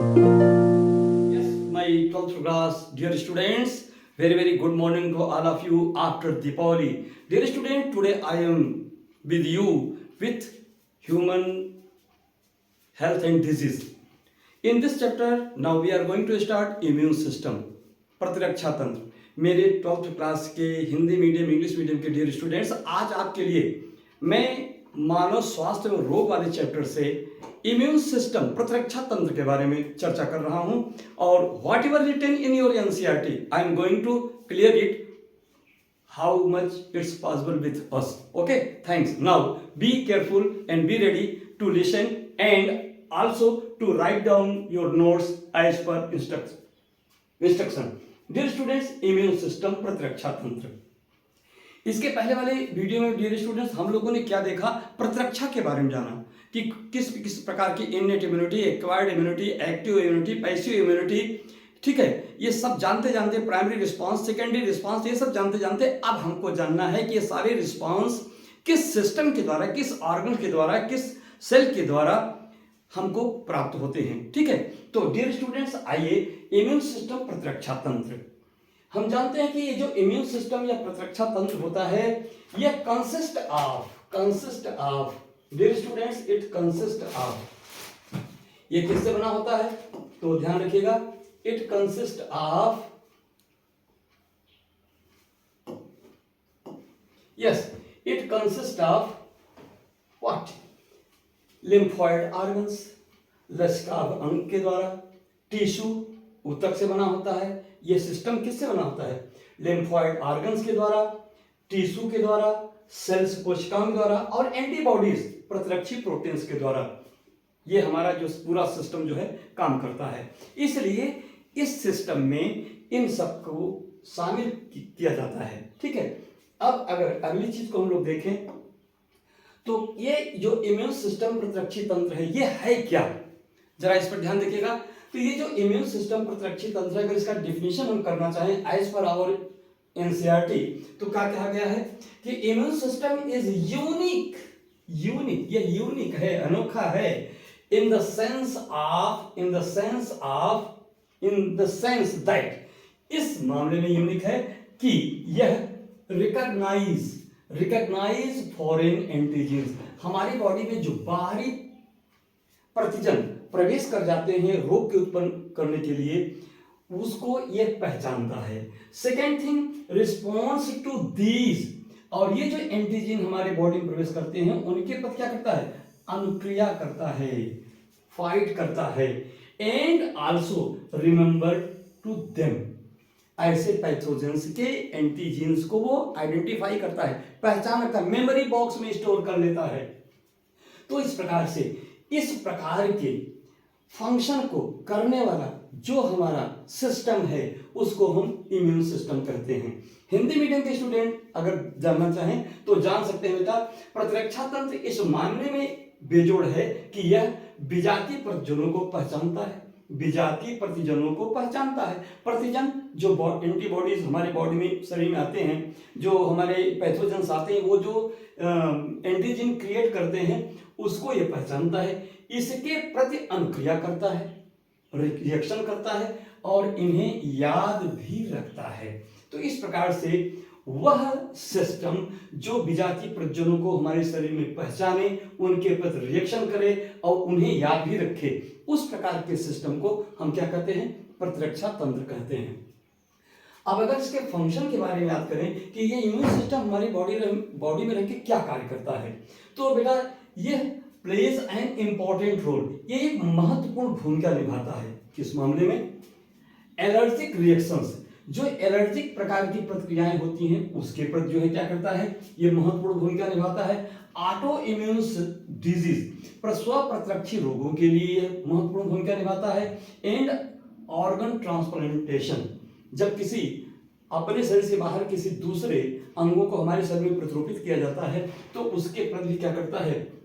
Yes, my 12th class, dear students, very good morning to all of you after Deepavali. Dear student, today I am with you with human health and disease. In this chapter, now we are going to start immune system, प्रतिरक्षा तंत्र। मेरे 12th class के Hindi medium English medium के dear students, आज आपके लिए मैं मानव स्वास्थ्य और रोग वाले चैप्टर से इम्यून सिस्टम प्रतिरक्षा तंत्र के बारे में चर्चा कर रहा हूं और whatever written in your NCERT I am going to clear it how much it's possible with us. Okay, thanks. Now be careful and be ready to listen and also to write down your notes as per instruction. Dear students, immune system प्रतिरक्षा तंत्र। इसके पहले वाले video में dear students हम लोगों ने क्या देखा, प्रतिरक्षा के बारे में जाना कि किस किस प्रकार की innate immunity, acquired immunity, active immunity, passive immunity, ठीक है। ये सब जानते जानते प्राइमरी रिस्पांस, सेकेंडरी रिस्पांस, ये सब जानते जानते अब हमको जानना है कि ये सारे रिस्पांस किस सिस्टम के द्वारा, किस ऑर्गन के द्वारा, किस सेल के द्वारा हमको प्राप्त होते हैं, ठीक है। तो डियर स्टूडेंट्स, आइए इम्यून सिस्टम प्रतिरक्षा तंत्र। हम जानते हैं कि ये जो इम्यून सिस्टम या प्रतिरक्षा तंत्र होता है, ये consist of dear students, it consist of, ये किससे बना होता है तो ध्यान रखिएगा, it consist of, yes, it consist of what, lymphoid organs, लसिकाव अंग के द्वारा, टिश्यू ऊतक से बना होता है। यह सिस्टम किससे बना होता है, लिम्फॉइड ऑर्गन्स के द्वारा, टिश्यू के द्वारा, सेल्स कोशिकाओं के द्वारा और एंटीबॉडीज प्रतिरक्षी प्रोटीन्स के द्वारा। ये हमारा जो पूरा सिस्टम जो है काम करता है। इसलिए इस सिस्टम में इन सबको शामिल किया जाता है, ठीक है। अब अगर अगली चीज को हम लोग देखें तो ये जो इम्यून सिस्टम प्रतिरक्षी तंत्र है, ये है क्या, जरा इस पर ध्यान देखिएगा। तो ये जो इम्यून सिस्टम प्रतिरक्षी तंत्र है, अगर इसका डिफिनेशन हम करना चाहें एज पर आवर एनसीईआरटी, तो क्या कहा गया है कि इम्यून सिस्टम इज यूनिक, ये यूनिक है, अनोखा है, इन द सेंस दैट, इस मामले में यूनिक है कि यह रिकॉग्नाइज फॉरेन एंटीजन्स, हमारी बॉडी में जो बाहरी प्रतिजन प्रवेश कर जाते हैं रोग के उत्पन्न करने के लिए, उसको यह पहचानता है। Second thing, response to these, और ये जो एंटीजन हमारे बॉडी में प्रवेश करते हैं उनके पर क्या करता है, अनुक्रिया करता है, फाइट करता है, and also remember to them, ऐसे पैथोजेंस के एंटीजेंस को वो आइडेंटिफाई करता है, पहचान रखता है, मेमोरी बॉक्स में स्टोर कर लेता है। तो इस प्रकार से इस प्रकार के फंक्शन को करने वाला जो हमारा सिस्टम है उसको हम इम्यून सिस्टम कहते हैं। हिंदी मीडियम के स्टूडेंट अगर जानना चाहें तो जान सकते हैं बेटा, प्रतिरक्षा तंत्र इस मानने में बेजोड़ है कि यह विजातीय प्रतिजनों को पहचानता है, प्रतिजन जो एंटीबॉडीज हमारे बॉडी में शरीर में आते हैं, जो हमारे पैथोजेंस आते हैं, वो जो एंटीजन क्रिएट करते हैं उसको ये पहचानता है, इसके प्रति अनुक्रिया करता है, रिएक्शन करता है और इन्हें याद भी रखता है। तो इस प्रकार से वह सिस्टम जो विजातीय प्रजनों को हमारे शरीर में पहचाने, उनके प्रति रिएक्शन करे और उन्हें याद भी रखे, उस प्रकार के सिस्टम को हम क्या कहते हैं, प्रतिरक्षा तंत्र कहते हैं। अब अगर इसके फंक्शन के बारे में याद करें कि ये इम्यून सिस्टम हमारी बॉडी में रह के क्या कार्य करता है, तो बेटा यह प्लेज एन इंपॉर्टेंट रोल, ये एक महत्वपूर्ण भूमिका निभाता है। किस मामले में, एलर्जिक रिएक्शंस, जो एलर्जिक प्रकार की प्रतिक्रियाएं होती हैं उसके प्रति जो है क्या करता है, ये महत्वपूर्ण भूमिका निभाता है। ऑटो इम्यून डिजीज, प्रस्व प्रतिरक्षी रोगों के लिए महत्वपूर्ण भूमिका निभाता है। एंड ऑर्गन ट्रांसप्लांटेशन, जब किसी अपने शरीर से बाहर किसी दूसरे अंगों को हमारे शरीर में प्रतिरूपित किया जाता है तो उसके प्रति क्या करता है,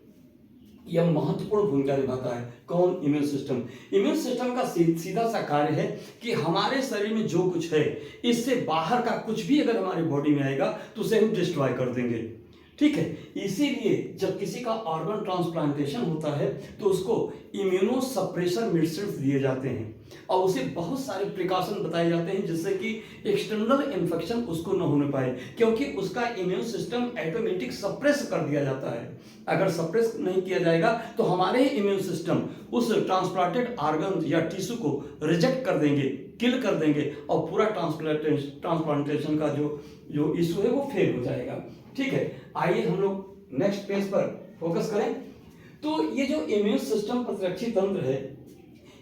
यह महत्वपूर्ण भूमिका निभाता है। कौन, इम्यून सिस्टम। इम्यून सिस्टम का सीधा सा कार्य है कि हमारे शरीर में जो कुछ है इससे बाहर का कुछ भी अगर हमारी बॉडी में आएगा तो उसे हम डिस्ट्रॉय कर देंगे, ठीक है। इसीलिए जब किसी का ऑर्गन ट्रांसप्लांटेशन होता है तो उसको इम्यूनो सप्रेशर मेडिसिन दिए जाते हैं और उसे बहुत सारे प्रिकॉशन बताए जाते हैं जिससे कि एक्सटर्नल इन्फेक्शन उसको न होने पाए, क्योंकि उसका इम्यून सिस्टम ऑटोमेटिक सप्रेस कर दिया जाता है। अगर सप्रेस नहीं किया जाएगा तो हमारे ही इम्यून सिस्टम उस ट्रांसप्लांटेड ऑर्गन या टिश्यू को रिजेक्ट कर देंगे, किल कर देंगे और पूरा ट्रांसप्लांटेशन का जो इशू है वो फेल हो जाएगा। ठीक है, आइए हम लोग नेक्स्ट पेज पर फोकस करें। तो ये जो इम्यून सिस्टम प्रतिरक्षी तंत्र है,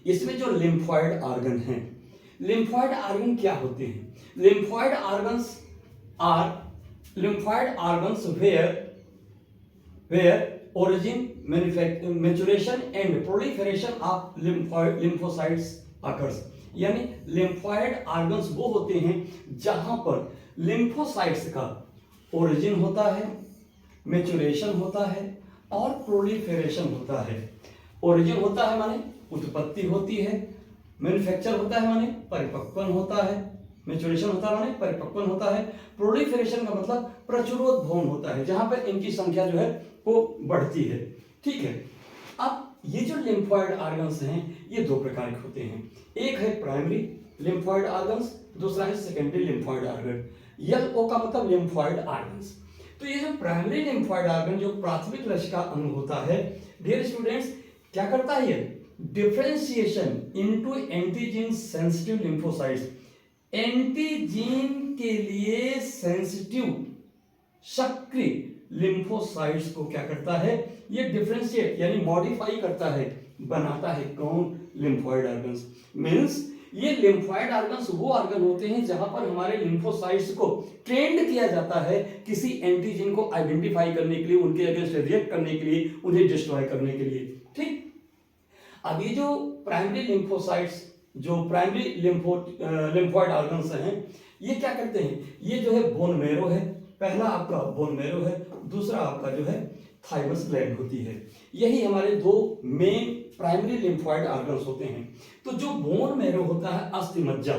इसमें जो लिम्फॉइड ऑर्गन हैं, लिम्फॉइड ऑर्गन क्या होते हैं? Lymphoid organs where origin, maturation and proliferation of lymphocytes occurs। यानी लिम्फॉइड ऑर्गन्स वो होते हैं जहां पर लिम्फोसाइट्स का ओरिजिन होता है, मेचुरेशन होता है और प्रोलिफेरेशन होता है। ओरिजिन होता है माने उत्पत्ति होती है, मैन्युफैक्चर होता है माने परिपक्वन होता है, मेचुरेशन होता है माने परिपक्वन होता है, प्रोलिफेरेशन का मतलब प्रचुरोद्भवन होता है जहां पर इनकी संख्या जो है वो बढ़ती है। ठीक है, अब ये जो लिम्फॉइड ऑर्गन्स हैं ये दो प्रकार के होते हैं, एक है प्राइमरी लिम्फॉइड ऑर्गन्स, दूसरा है सेकेंडरी लिम्फॉइड ऑर्गन। LO का मतलब लिम्फॉइड ऑर्गन्स। तो ये जो प्राइमरी लिम्फॉइड ऑर्गन जो प्राथमिक लसिका अंग होता है, डियर स्टूडेंट्स, क्या करता है? ये differentiation into antigen sensitive lymphocytes. Antigen के लिए सेंसिटिव सक्रिय लिम्फोसाइट्स को क्या करता है? ये डिफरेंशिएट यानी मॉडिफाई करता है, बनाता है। कौन? Lymphoid organs. मींस ये लिम्फॉइड ऑर्गन्स वो ऑर्गन होते हैं जहां पर हमारे लिम्फोसाइट्स को ट्रेंड किया जाता है किसी एंटीजन को आइडेंटिफाई करने के लिए, उनके अगेंस्ट रिएक्ट करने के लिए, उन्हें डिस्ट्रॉय करने के लिए। ठीक, अब ये जो प्राइमरी लिम्फोसाइट्स, जो प्राइमरी लिम्फॉइड ऑर्गन्स हैं, ये क्या करते हैं? ये जो है बोन मैरो है, पहला आपका बोन मैरो है, दूसरा आपका जो है थाइमस ग्लैंड होती है। यही हमारे दो मेन प्राइमरी लिम्फॉइड ऑर्गन्स होते हैं। तो जो बोन मैरो होता है, अस्थि मज्जा,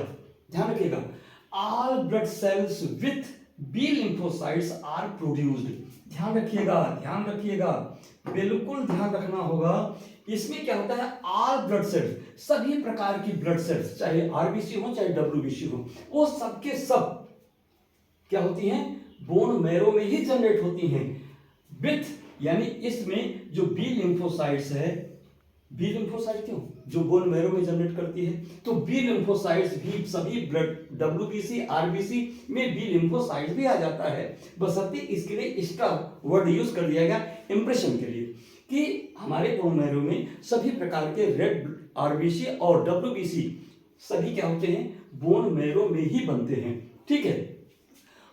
ध्यान रखिएगा, all blood cells with B lymphocytes are produced. ध्यान रखिएगा, बिल्कुल ध्यान रखना होगा। इसमें क्या होता है? ऑल ब्लड सेल्स, सभी प्रकार की ब्लड सेल्स, चाहे आरबीसी हो चाहे डब्ल्यूबीसी हो, वो सबके सब क्या होती हैं? बोन मैरो में ही जनरेट होती हैं विथ, यानी इसमें जो बी लिम्फोसाइट्स है, बी लिम्फोसाइट क्यों? जो बोन मैरो में जनरेट करती है, तो बी लिम्फोसाइट्स भी सभी ब्लड डब्ल्यूबीसी आरबीसी में बी लिम्फोसाइट्स भी आ जाता है। बशर्ते इसके लिए एक्स्ट्रा वर्ड यूज कर दिया गया इंप्रेशन के लिए कि हमारे बोन मैरो में सभी प्रकार के रेड आरबीसी और डब्ल्यूबीसी सभी क्या होते हैं? बोन मैरो में ही बनते हैं। ठीक है,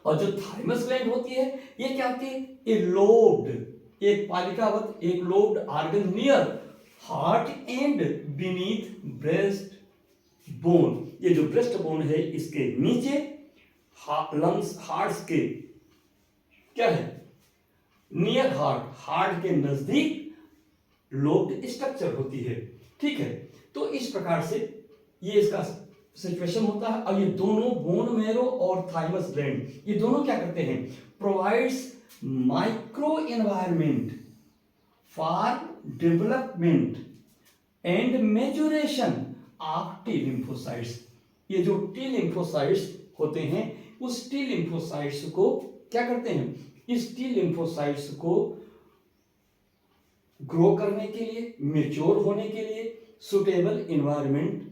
और जो थाइमस ग्लैंड होती है, ये क्या होती है? ए लोब्ड, एक पालिकावत, एक lobed organ near heart and beneath breast bone. ये जो ब्रेस्ट बोन है इसके नीचे लंग्स, हार्ट के क्या है? नियर हार्ट, हार्ट के नजदीक लोब्ड स्ट्रक्चर होती है। ठीक है, तो इस प्रकार से ये इसका सिचुएशन होता है। और ये दोनों बोन मैरो और थाइमस ग्लैंड, ये दोनों क्या करते हैं? Provides micro environment for development and maturation of T lymphocytes. ये जो टी लिम्फोसाइट्स होते हैं, उस टी लिम्फोसाइट्स को क्या करते हैं? इस टी लिम्फोसाइट्स को ग्रो करने के लिए, मेच्योर होने के लिए सुटेबल एनवायरनमेंट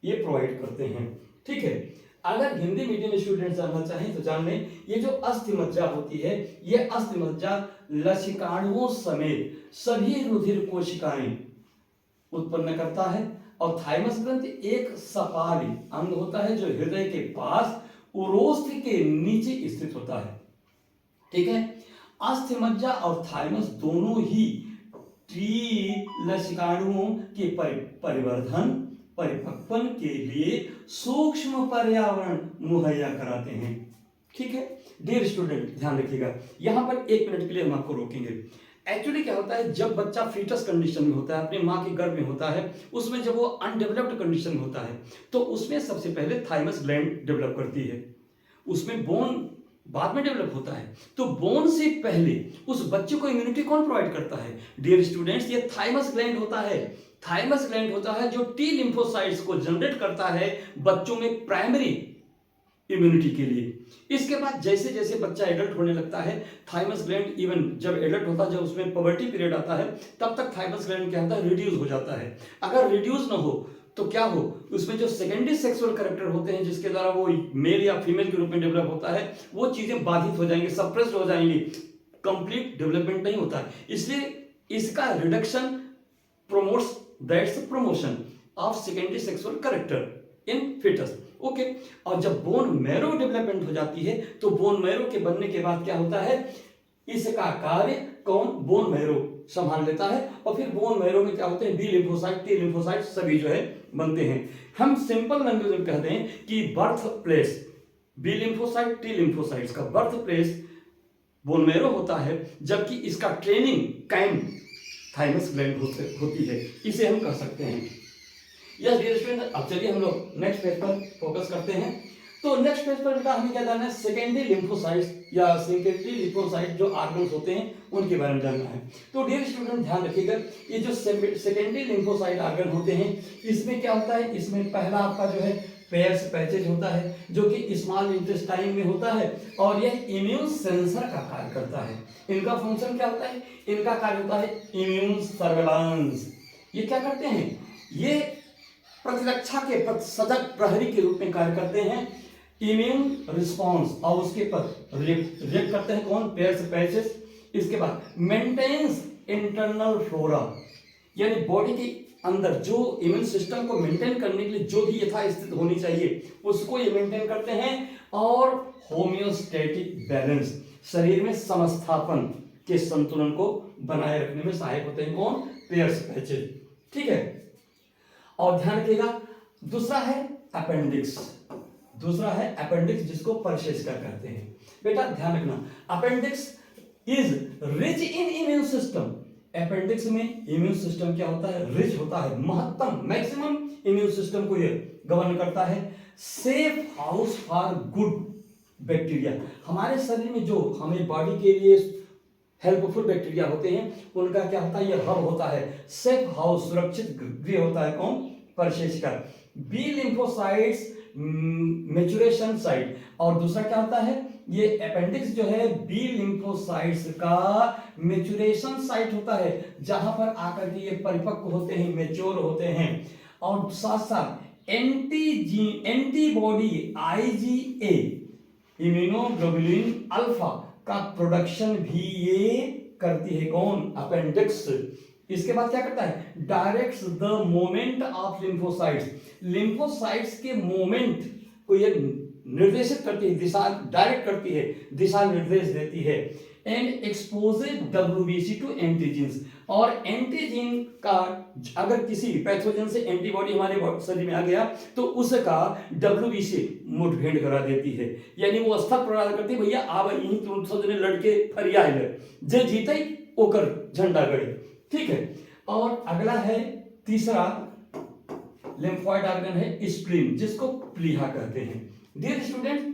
ये प्रोवाइड करते हैं। ठीक है, अगर हिंदी मीडियम स्टूडेंट जानना चाहें तो जान लें, ये जो अस्थि मज्जा होती है, ये अस्थि मज्जा लसिकाणुओं समेत सभी रुधिर कोशिकाएं उत्पन्न करता है। और थाइमस ग्रंथि एक सपाली अंग होता है जो हृदय के पास उरोस्थ के नीचे स्थित होता है। ठीक है, अस्थि मज्जा और थाइमस दोनों ही टी लसिकाणुओं के परिवर्धन, परिपक्वन के लिए सूक्ष्म पर्यावरण मुहैया कराते हैं। ठीक है, डियर स्टूडेंट ध्यान रखिएगा, यहां पर 1 मिनट के लिए हम आपको रोकेंगे। एक्चुअली क्या होता है, जब बच्चा फीटस कंडीशन में होता है, अपने माँ के गर्भ में होता है, उसमें जब वो अनडेवलप्ड कंडीशन में होता है, तो उसमें सबसे पहले थाइमस ग्लैंड डेवलप करती है। उसमें बोन बाद में डेवलप होता है। तो बोन से पहले उस बच्चे को इम्यूनिटी कौन प्रोवाइड करता है? डियर स्टूडेंट्स, ये थाइमस ग्लैंड होता है। थाइमस ग्लैंड होता है जो टी लिम्फोसाइट्स को जनरेट करता है बच्चों में प्राइमरी इम्यूनिटी के लिए। इसके बाद जैसे जैसे बच्चा एडल्ट होने लगता है, थाइमस ग्लैंड इवन जब एडल्ट होता है, जब उसमें पवर्टी पीरियड आता है, तब तक थाइमस ग्लैंड क्या होता है? रिड्यूस हो जाता है। अगर रिड्यूस ना हो तो क्या हो? उसमें जो सेकेंडरी सेक्सुअल कैरेक्टर होते हैं जिसके द्वारा वो मेल या फीमेल के रूप में डेवलप होता है, वो चीजें बाधित हो जाएंगी, सप्रेस्ड हो जाएंगी, कंप्लीट डेवलपमेंट नहीं होता है। इसलिए इसका reduction promotes that's promotion of secondary sexual character in fetus. Okay, और जब बोन मैरो डेवलपमेंट हो जाती है तो बोन मैरो के बनने के बाद क्या होता है? इसका कार्य कौन? बोन मैरो संभाल लेता है। और फिर बोन मैरो में क्या होते हैं? बी लिम्फोसाइट, टी लिम्फोसाइट सभी जो है बनते हैं। हम सिंपल लैंग्वेज में कहते हैं कि birth place B lymphocyte, T lymphocytes का बर्थ प्लेस बोन मैरो होता है, जबकि इसका ट्रेनिंग कैंप थाइमस ग्लैंड होती है। इसे हम कह सकते हैं। यस डियर स्टूडेंट, अब चलिए हम लोग नेक्स्ट पेज पर फोकस करते हैं। तो नेक्स्ट पेज पर बेटा हमें क्या जानना है? सेकेंडरी लिम्फोसाइट्स या सेकेंडरी लिम्फोसाइट जो ऑर्गन्स होते हैं उनके बारे में जानना है। तो डियर स्टूडेंट ध्यान रखिएगा, ये जो सेकेंडरी लिम्फोसाइट ऑर्गन होते हैं, इसमें क्या होता है? इसमें पहला आपका जो है पेयर्स पैचेज होता है जो कि स्मॉल इंटेस्टाइन में होता है, और यह इम्यून सेंसर का कार्य करता है। इनका फंक्शन क्या होता है? इनका कार्य होता है इम्यून सर्वेलांस। ये क्या करते हैं? ये प्रतिरक्षा के सजग प्रहरी के रूप में कार्य करते हैं। इम्यून रिस्पॉन्स और उसके पर रिएक्ट करते हैं कौन? Pairs patches. इसके बाद मेंटेन्स इंटरनल फ्लोरा, यानी बॉडी के अंदर जो इम्यून सिस्टम को मेंटेन करने के लिए जो भी यथास्थित होनी चाहिए उसको ये मेंटेन करते हैं। और होम्योस्टैटिक बैलेंस, शरीर में समस्थापन के संतुलन को बनाए रखने में सहायक होते हैं कौन? Pairs patches. ठीक है, और ध्यान रखिएगा दूसरा है अपेंडिक्स। दूसरा है अपेंडिक्स जिसको परशेष कहते हैं। बेटा ध्यान रखना, appendix is rich in immune system. Appendix में इम्यून सिस्टम क्या होता है? रिच होता है, महत्तम मैक्सिमम इम्यून सिस्टम को ये गवर्न करता है। Safe house for good bacteria, हमारे शरीर में जो हमें बॉडी के लिए हेल्पफुल बैक्टीरिया होते हैं उनका क्या होता है? ये हब होता है, सेफ हाउस, सुरक्षित गृह होता है कौन? परशेष का। बी लिम्फोसाइट्स मैच्योरेशन साइट, और दूसरा क्या होता है? ये अपेंडिक्स जो है बी लिम्फोसाइट्स का मैच्योरेशन साइट होता है, जहां पर आकर के ये परिपक्व होते हैं, मैच्योर होते हैं। और साथ साथ एंटीबॉडी आईजीए, इम्यूनोग्लोबुलिन अल्फा का प्रोडक्शन भी ये करती है कौन? अपेंडिक्स। इसके बाद क्या करता है? Directs the movement of lymphocytes, lymphocytes के मूवमेंट को ये निर्देशित करती है, दिशा डायरेक्ट करती है, दिशा निर्देश देती है। And exposes WBC to antigens, और एंटीजन का अगर किसी पैथोजन से एंटीबॉडी हमारे शरीर में आ गया तो उसका WBC मुठभेड़ करा देती है, यानी वो स्तर प्रदान करती है, भैया आप यहीं तुम लड़के फरिया जे जीते ओकर झंडा गड़े। ठीक है, और अगला है तीसरा लिम्फोइड ऑर्गन है स्प्लीन, जिसको प्लीहा कहते हैं। डियर स्टूडेंट,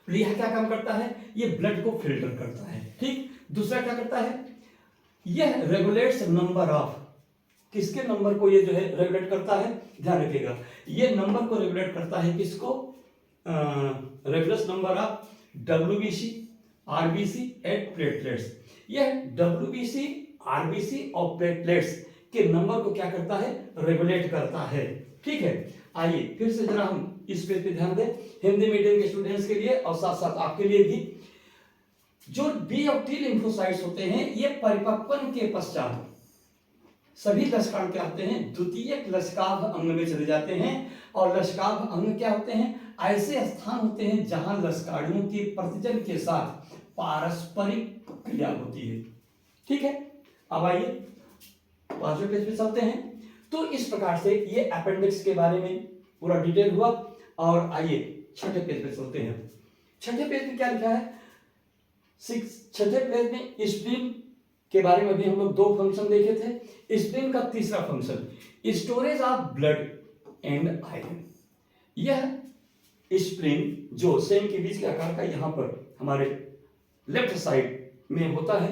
प्लीहा क्या काम करता है? ये ब्लड को फिल्टर करता है। ठीक, दूसरा क्या करता है? यह रेगुलेट्स नंबर ऑफ, किसके नंबर को ये जो है रेगुलेट करता है? ध्यान रखिएगा, ये नंबर को रेगुलेट करता है किसको? Rigorous number of WBC, RBC and platelets. यह WBC, RBC और प्लेटलेट्स के नंबर को क्या करता है? रेगुलेट करता है। ठीक है, आइए फिर से जरा हम इस पेज पे ध्यान दें, हिंदी मीडियम के स्टूडेंट्स के लिए और साथ साथ आपके लिए भी। जो बी और टी लिम्फोसाइट्स होते हैं ये परिपक्वन के पश्चात सभी लसकाण क्या होते हैं? द्वितीयक लसकाभ अंग में चले जाते हैं। और लसकाभ अंग क्या होते हैं? ऐसे स्थान होते हैं जहां लसकाणुओं की प्रतिजन के साथ पारस्परिक क्रिया होती है। ठीक है, अब आइए पांचवें पेज पे चलते हैं। तो इस प्रकार से ये अपेंडिक्स के बारे में पूरा डिटेल हुआ। और आइए छठे पेज पे चलते हैं। छठे पेज में क्या लिखा है? छठे पेज में स्प्लीन के बारे में भी हम लोग दो फंक्शन देखे थे। स्प्लीन का तीसरा function storage of blood and iron. यह स्प्लीन जो सेम के बीच के आकार का यहां पर हमारे लेफ्ट साइड में होता है।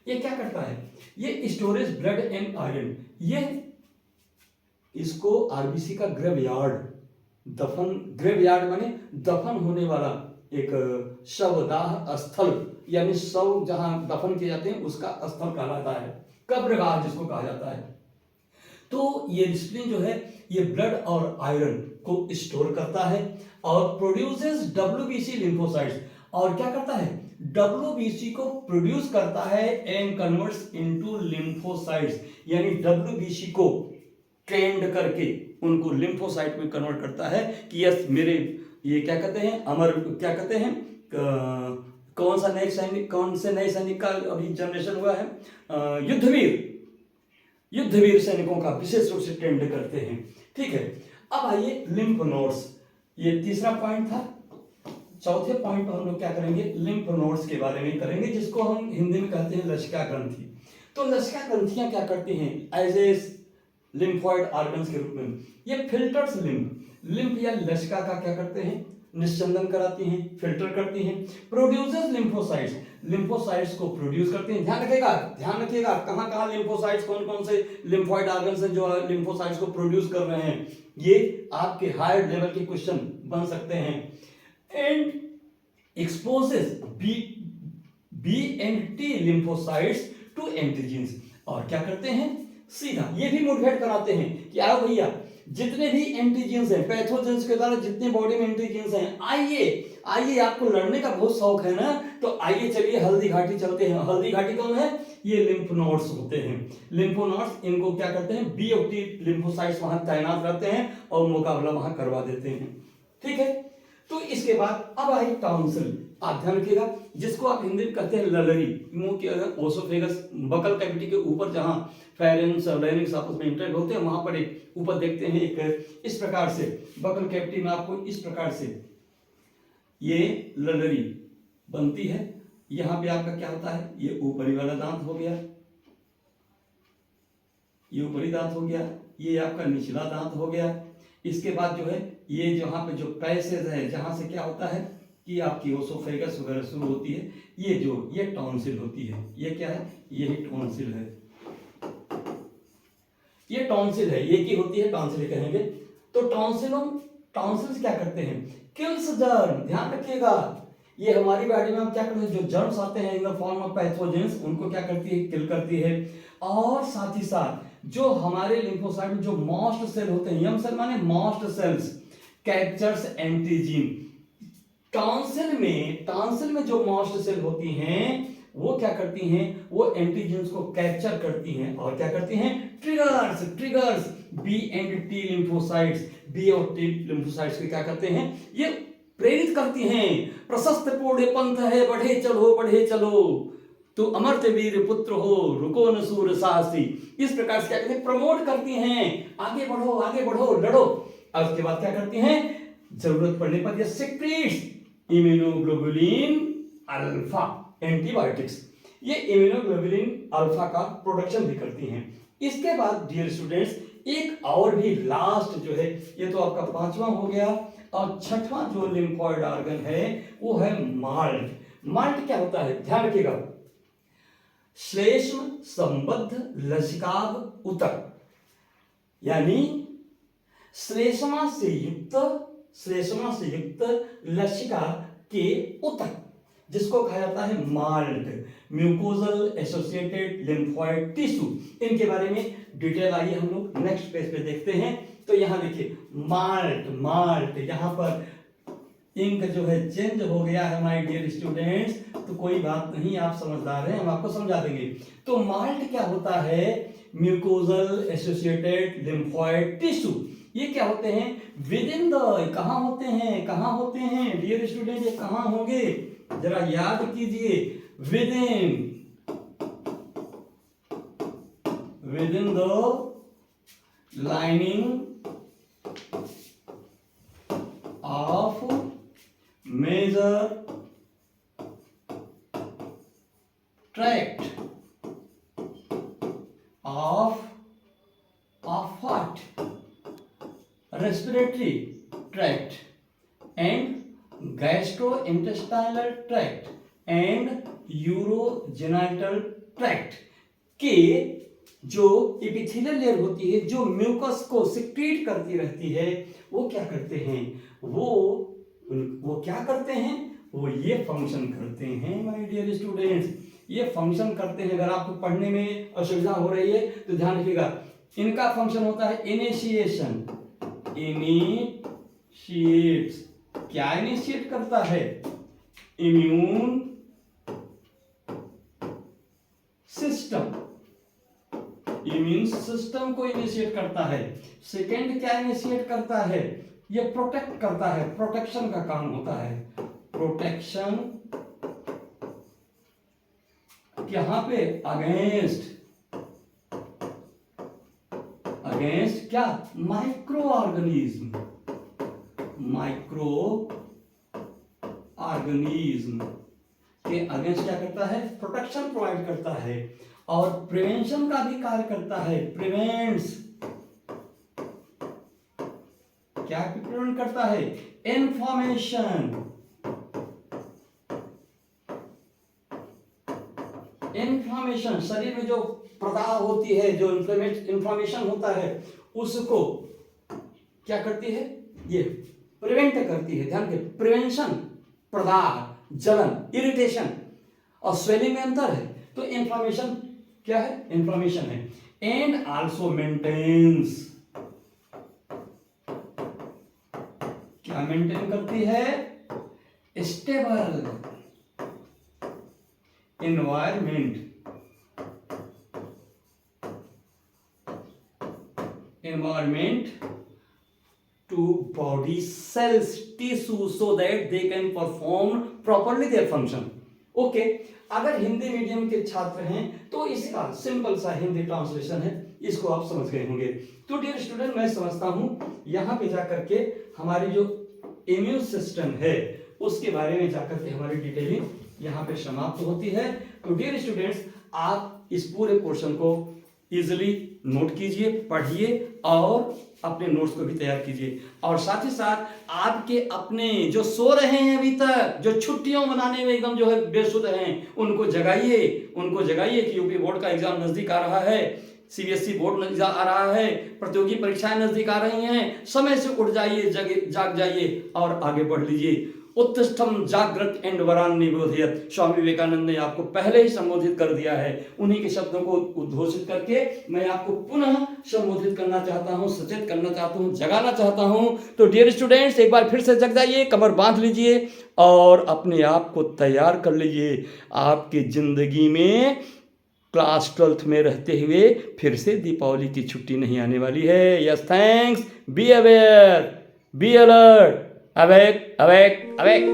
ये क्या करता है, ये स्टोरेज ब्लड एंड आयरन, ये इसको आरबीसी का ग्रेवयार्ड, दफन, ग्रेवयार्ड माने दफन होने वाला एक शवदाह स्थल, यानी शव जहां दफन किए जाते हैं उसका स्थल कहलाता है, कब्रगाह जिसको कहा जाता है। तो ये डिसिप्लिन जो है ये ब्लड और आयरन को स्टोर करता है और प्रोड्यूसेस डब्ल्यूबीसी लिम्फोसाइट्स, और क्या करता है, डब्ल्यूबीसी को प्रोड्यूस करता है एंड कन्वर्ट्स इनटू लिम्फोसाइट्स, यानी डब्ल्यूबीसी को ट्रेंड करके उनको लिम्फोसाइट में कन्वर्ट करता है कि यस मेरे ये क्या कहते हैं, अमर क्या कहते हैं, कौन सा नए सैनिक, कौन से नए सैनिक का अभी जनरेशन हुआ है, युद्धवीर, युद्धवीर सैनिकों का विशेष रूप से ट्रेंड करते हैं। ठीक है, अब आइए लिम्फ नोड्स, ये तीसरा पॉइंट था। चौथे पॉइंट पर हम लोग क्या करेंगे, लिम्फ नोड्स के बारे में करेंगे, जिसको हम हिंदी में कहते हैं लसिका ग्रंथि। तो लसिका ग्रंथियां क्या करती हैं एज ए लिम्फॉइड ऑर्गन्स के रूप में, ये फिल्टर्स लिम्फ या लसिका का क्या करते हैं, निस्संदन कराती हैं, फिल्टर करती हैं। प्रोड्यूसर्स लिम्फोसाइट्स, लिम्फोसाइट्स को प्रोड्यूस करते हैं। ध्यान रखिएगा कहां कहां लिम्फोसाइट्स, कौन कौन से लिम्फॉइड ऑर्गन्स हैं जो लिम्फोसाइट्स को प्रोड्यूस कर रहे हैं, ये आपके हायर लेवल के क्वेश्चन बन सकते हैं। And exposes B and T lymphocytes to antigens, और क्या करते हैं, सीधा ये भी मोटिवेट कराते हैं कि आओ भैया जितने भी एंटीजेंस हैं, पैथोजेंस के द्वारा जितने बॉडी में एंटीजेंस हैं, आइए आपको लड़ने का बहुत शौक है ना, तो आइए चलिए हल्दी घाटी चलते हैं। हल्दी घाटी कौन है, ये लिम्फ नोड्स होते हैं। लिम्फ नोड्स इनको क्या करते हैं, बी और टी लिम्फोसाइट्स वहां तैनात रहते हैं और मुकाबला वहां करवा देते हैं। ठीक है, तो इसके बाद अब आई टॉन्सिल, आप ध्यान रखिएगा, जिसको आप हिंदी में कहते हैं ललरी, मुंह के ओसोफेगस बकल कैविटी के ऊपर जहां फेरेंस और लाइनिंग्स आपस में इंटरेक्ट होते हैं, वहां पर एक ऊपर देखते हैं एक इस प्रकार से बकल कैविटी में आपको इस प्रकार से ये ललरी बनती है। यहां पे आपका क्या होता है, ये ऊपरी वाला दांत हो गया, ये ऊपरी दांत हो गया, ये आपका निचला दांत हो गया। इसके बाद जो है ये जहां पे जो पैसेज है, जहां से क्या होता है कि आपकी ओसोफेगस वगैरह शुरू होती है, ये टॉन्सिल होती है। ये क्या है, यही टॉन्सिल है, ये टॉन्सिल है, ये की होती है टॉन्सिल कहेंगे। तो टॉन्सिल्स क्या करते हैं, किल्स जर्म, ध्यान रखिएगा, ये हमारी बॉडी में हम क्या करते हैं, जो जर्म्स आते हैं in the form of pathogens, उनको क्या करती है, किल करती है। और साथ ही साथ जो हमारे लिम्फोसाइट में जो मॉस्ट सेल होते हैं, यम सेल माने mast cells, captures antigen. Tonsil में जो मॉस्ट सेल होती हैं वो क्या करती हैं, वो एंटीजेंस को कैप्चर करती हैं और क्या करती हैं, triggers B and T lymphocytes, B और टी लिम्फोसाइट्स को क्या करते हैं, ये प्रेरित करती हैं, प्रशस्त पूर्ण पंथ है, बढ़े चलो तू अमर्त्य वीर पुत्र हो, रुको न सूर साहसी। इस प्रकार से क्या करते हैं, प्रमोट करती हैं, आगे बढ़ो लड़ो। और उसके बाद क्या करती हैं, जरूरत पड़ने पर ये सिक्रीट्स इम्यूनोग्लोबुलिन अल्फा, एंटीबायोटिक्स, ये इम्यूनोग्लोबुलिन अल्फा का प्रोडक्शन भी करती हैं। इसके बाद डियर स्टूडेंट्स एक और भी लास्ट जो है, ये तो आपका पांचवा हो गया, और छठवां जो लिम्फॉइड ऑर्गन है वो है माल्ट। माल्ट क्या होता है, ध्यान रखिएगा, श्लेष्म संबद्ध लसिकाभ उतक, यानी श्लेष्मा से युक्त लसिका के उतक, जिसको कहा जाता है malt, mucosal associated lymphoid tissue. इनके बारे में डिटेल आइए हम लोग नेक्स्ट पेज पे देखते हैं। तो यहां देखिए माल्ट, यहां पर इंक जो है चेंज हो गया है माय डियर स्टूडेंट्स, तो कोई बात नहीं, आप समझदार हैं, हम आपको समझा देंगे। तो माल्ट क्या होता है, म्यूकोजल एसोसिएटेड लिम्फॉइड टिश्यू। ये क्या होते हैं, विद इन द, कहां होते हैं डियर स्टूडेंट, ये कहां होंगे, जरा याद कीजिए, within the lining of major tract of what, respiratory tract and gastrointestinal tract and urogenital tract के जो एपिथेलियल लेयर होती है, जो म्यूकस को सिक्रीट करती रहती है, वो क्या करते हैं, वो क्या करते हैं, वो ये फंक्शन करते हैं माय डियर स्टूडेंट्स, ये फंक्शन करते हैं। अगर आपको पढ़ने में असुविधा हो रही है तो ध्यान रखिएगा, इनका फंक्शन होता है इनिशिएशन, इनिशिएट्स, क्या इनिशिएट करता है, इम्यून सिस्टम, इम्यून सिस्टम को इनिशिएट करता है। सेकेंड क्या इनिशिएट करता है, ये प्रोटेक्ट करता है, प्रोटेक्शन का काम होता है, प्रोटेक्शन यहां पे अगेंस्ट क्या, माइक्रो ऑर्गेनिज्म के अगेंस्ट क्या करता है, प्रोटेक्शन प्रोवाइड करता है। और प्रिवेंशन का भी कार्य करता है, प्रिवेंट्स, क्या प्रिवेंट करता है, इन्फ्लामेशन, शरीर में जो प्रदाह होती है, जो इन्फ्लामेशन होता है, उसको क्या करती है, ये प्रिवेंट करती है। ध्यान के, प्रिवेंशन, प्रदाह, जलन, इरिटेशन और स्वेलिंग में अंतर है, तो इन्फ्लामेशन क्या है, इन्फ्लामेशन है। एंड आल्सो मेंटेन्स, क्या मेंटेन करती है, stable environment to body cells, tissue, so that they can perform properly their function. Okay, अगर हिंदी मीडियम के छात्र हैं तो इसका सिंपल सा हिंदी ट्रांसलेशन है, इसको आप समझ गए होंगे। तो डियर स्टूडेंट, मैं समझता हूं यहाँ पे जाकर के हमारी जो इम्यून सिस्टम है उसके बारे में जाकर के हमारी डिटेलिंग यहाँ पे समाप्त होती है। तो डियर स्टूडेंट्स, आप इस पूरे पोर्शन को इजिली नोट कीजिए, पढ़िए और अपने नोट्स को भी तैयार कीजिए। और साथ ही साथ आपके अपने जो सो रहे हैं अभी तक, जो छुट्टियों मनाने में एकदम जो है बेसुध हैं, उनको जगाइए कि यूपी बोर्ड का एग्जाम नजदीक आ रहा है, सीबीएसई बोर्ड नजदीक आ रहा है, प्रतियोगी परीक्षाएं नजदीक आ रही हैं। समय से उठ जाइए, जाग जाइए और आगे बढ़ लीजिए। उत्तिष्ठम जागृत एंड वरान निबोधयत, स्वामी विवेकानंद ने आपको पहले ही संबोधित कर दिया है। उन्हीं के शब्दों को उद्घोषित करके मैं आपको पुनः संबोधित करना चाहता हूं, सचेत करना चाहता हूं, जगाना चाहता हूं। तो डियर स्टूडेंट्स, एक बार फिर से जग जाइए, कमर बांध लीजिए और अपने आप को तैयार कर लीजिए। आपकी जिंदगी में क्लास 12th में रहते हुए फिर से दीपावली की छुट्टी नहीं आने वाली है। Yes, thanks, be aware, be alert, awake, awake, awake.